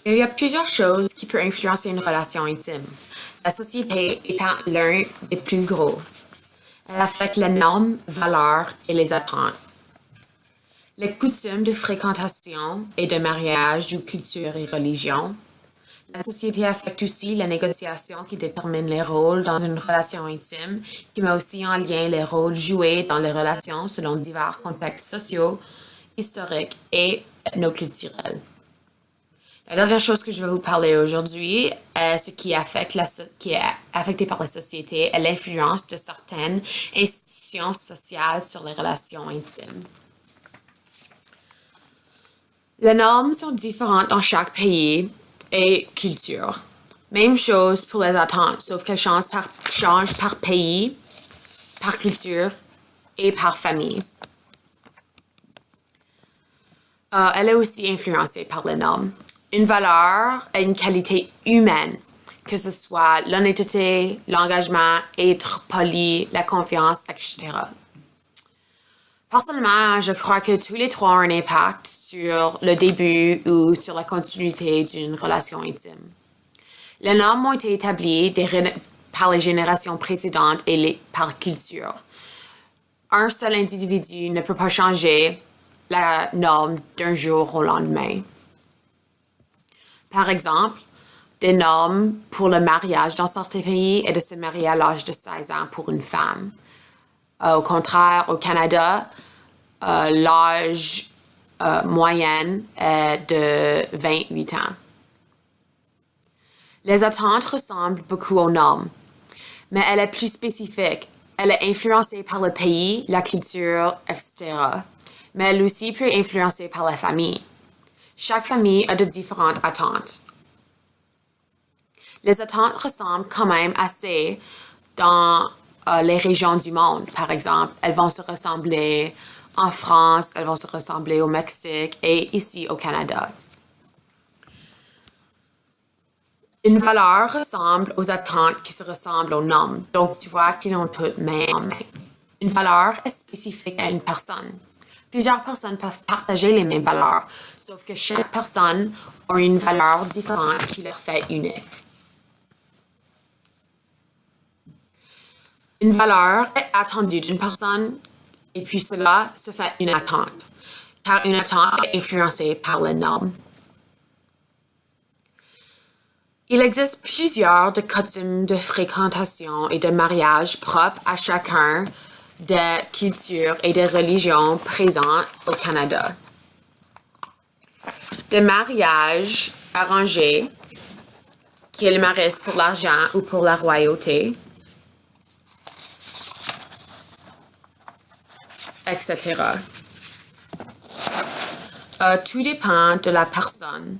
Il y a plusieurs choses qui peuvent influencer une relation intime. La société étant l'un des plus gros. Elle affecte les normes, valeurs et les attentes. Les coutumes de fréquentation et de mariage ou culture et religion. La société affecte aussi les négociations qui déterminent les rôles dans une relation intime, qui met aussi en lien les rôles joués dans les relations selon divers contextes sociaux, historiques et ethnoculturels. La dernière chose que je vais vous parler aujourd'hui est ce qui qui est affecté par la société et l'influence de certaines institutions sociales sur les relations intimes. Les normes sont différentes dans chaque pays et culture. Même chose pour les attentes, sauf qu'elles changent par pays, par culture et par famille. Elle est aussi influencée par les normes. Une valeur est une qualité humaine, que ce soit l'honnêteté, l'engagement, être poli, la confiance, etc. Personnellement, je crois que tous les trois ont un impact sur le début ou sur la continuité d'une relation intime. Les normes ont été établies par les générations précédentes et par culture. Un seul individu ne peut pas changer la norme d'un jour au lendemain. Par exemple, des normes pour le mariage dans certains pays est de se marier à l'âge de 16 ans pour une femme. Au contraire, au Canada, l'âge moyen est de 28 ans. Les attentes ressemblent beaucoup aux normes, mais elle est plus spécifique. Elle est influencée par le pays, la culture, etc. Mais elle aussi peut influencée par la famille. Chaque famille a de différentes attentes. Les attentes ressemblent quand même assez dans les régions du monde. Par exemple, elles vont se ressembler en France, elles vont se ressembler au Mexique et ici au Canada. Une valeur ressemble aux attentes qui se ressemblent aux normes. Donc, tu vois qu'ils ont toutes main en main. Une valeur est spécifique à une personne. Plusieurs personnes peuvent partager les mêmes valeurs, sauf que chaque personne a une valeur différente qui leur fait unique. Une valeur est attendue d'une personne et puis cela se fait une attente, car une attente est influencée par les normes. Il existe plusieurs coutumes de fréquentation et de mariage propres à chacun des cultures et des religions présentes au Canada. Des mariages arrangés, qui est le mariage pour l'argent ou pour la royauté, etc. Tout dépend de la personne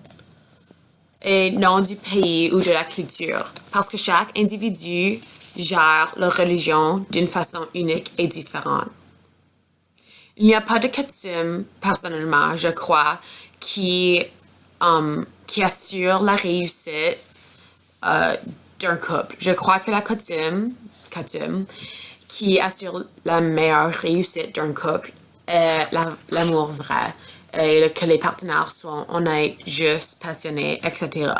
et non du pays ou de la culture, parce que chaque individu gère leur religion d'une façon unique et différente. Il n'y a pas de coutume, personnellement, je crois, qui assure la réussite d'un couple. Je crois que la coutume qui assure la meilleure réussite d'un couple est l'amour vrai et que les partenaires soient honnêtes, justes, passionnés, etc.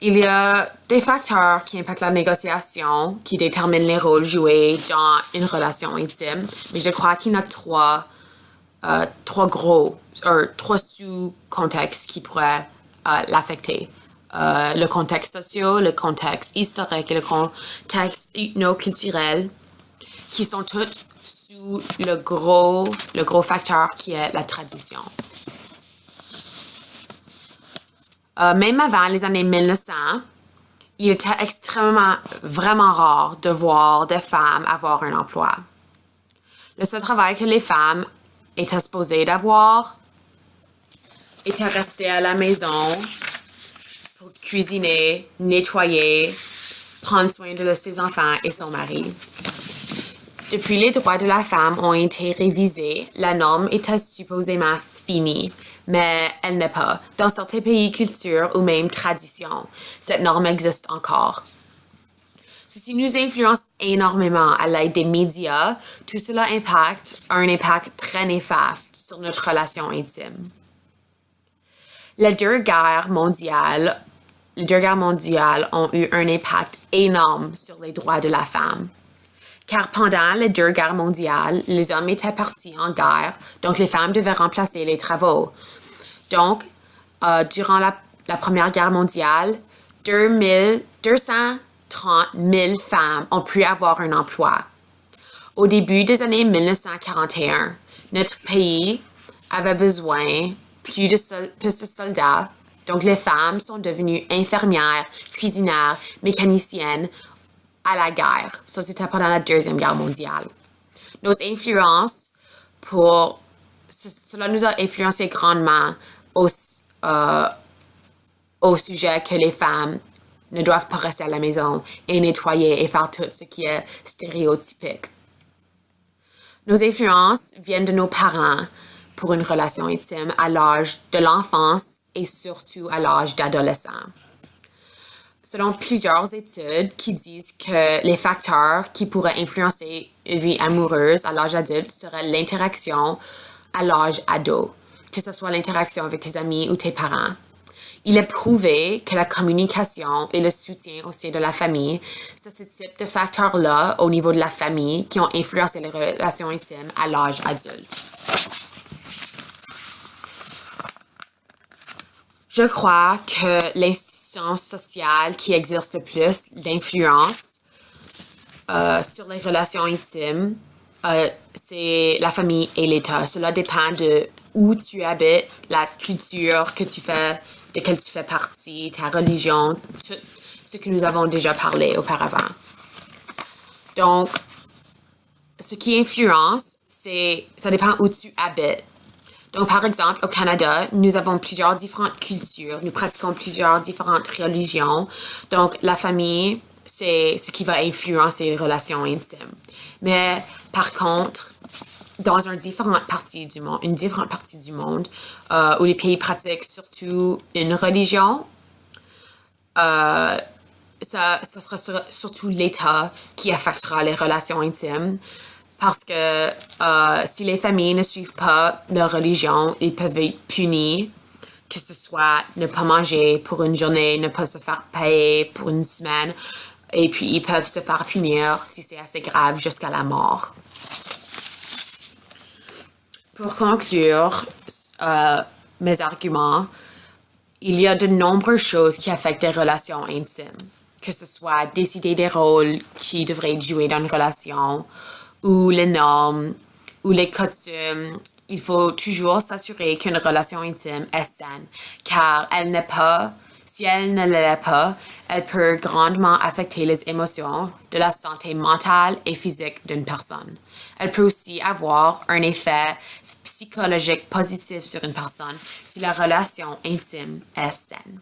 Il y a des facteurs qui impactent la négociation, qui déterminent les rôles joués dans une relation intime, mais je crois qu'il y en a trois sous-contextes qui pourraient l'affecter. Le contexte social, le contexte historique et le contexte ethnoculturel, qui sont tous sous le gros facteur qui est la tradition. Même avant les années 1900, il était vraiment rare de voir des femmes avoir un emploi. Le seul travail que les femmes étaient supposées d'avoir était rester à la maison pour cuisiner, nettoyer, prendre soin de ses enfants et son mari. Depuis les droits de la femme ont été révisés, la norme était supposément finie, mais elle n'est pas. Dans certains pays, cultures ou même traditions, cette norme existe encore. Ceci nous influence énormément à l'aide des médias. Tout cela a un impact très néfaste sur notre relation intime. Les deux guerres mondiales ont eu un impact énorme sur les droits de la femme. Car pendant les deux guerres mondiales, les hommes étaient partis en guerre, donc les femmes devaient remplacer les travaux. Donc, durant la Première Guerre mondiale, 230 000 femmes ont pu avoir un emploi. Au début des années 1941, notre pays avait besoin plus de soldats. Donc, les femmes sont devenues infirmières, cuisinières, mécaniciennes à la guerre. Ça, c'était pendant la Deuxième Guerre mondiale. Cela nous a influencé grandement au sujet que les femmes ne doivent pas rester à la maison et nettoyer et faire tout ce qui est stéréotypique. Nos influences viennent de nos parents pour une relation intime à l'âge de l'enfance et surtout à l'âge d'adolescent. Selon plusieurs études qui disent que les facteurs qui pourraient influencer une vie amoureuse à l'âge adulte seraient l'interaction à l'âge ado, que ce soit l'interaction avec tes amis ou tes parents. Il est prouvé que la communication et le soutien au sein de la famille, c'est ce type de facteurs-là au niveau de la famille qui ont influencé les relations intimes à l'âge adulte. Je crois que l'institution sociale qui exerce le plus d'influence sur les relations intimes, c'est la famille et l'État. Cela dépend de où tu habites, la culture de laquelle tu fais partie, ta religion, tout ce que nous avons déjà parlé auparavant. Donc, ce qui influence, ça dépend où tu habites. Donc, par exemple, au Canada, nous avons plusieurs différentes cultures, nous pratiquons plusieurs différentes religions. Donc, la famille, c'est ce qui va influencer les relations intimes. Mais, par contre, dans une différente partie du monde, où les pays pratiquent surtout une religion, ça sera surtout l'État qui affectera les relations intimes. Parce que si les familles ne suivent pas leur religion, ils peuvent être punis, que ce soit ne pas manger pour une journée, ne pas se faire payer pour une semaine, et puis ils peuvent se faire punir si c'est assez grave jusqu'à la mort. Pour conclure mes arguments, il y a de nombreuses choses qui affectent les relations intimes, que ce soit décider des rôles qui devraient être joués dans une relation, ou les normes, ou les coutumes. Il faut toujours s'assurer qu'une relation intime est saine, car si elle ne l'est pas, elle peut grandement affecter les émotions de la santé mentale et physique d'une personne. Elle peut aussi avoir un effet psychologique positif sur une personne si la relation intime est saine.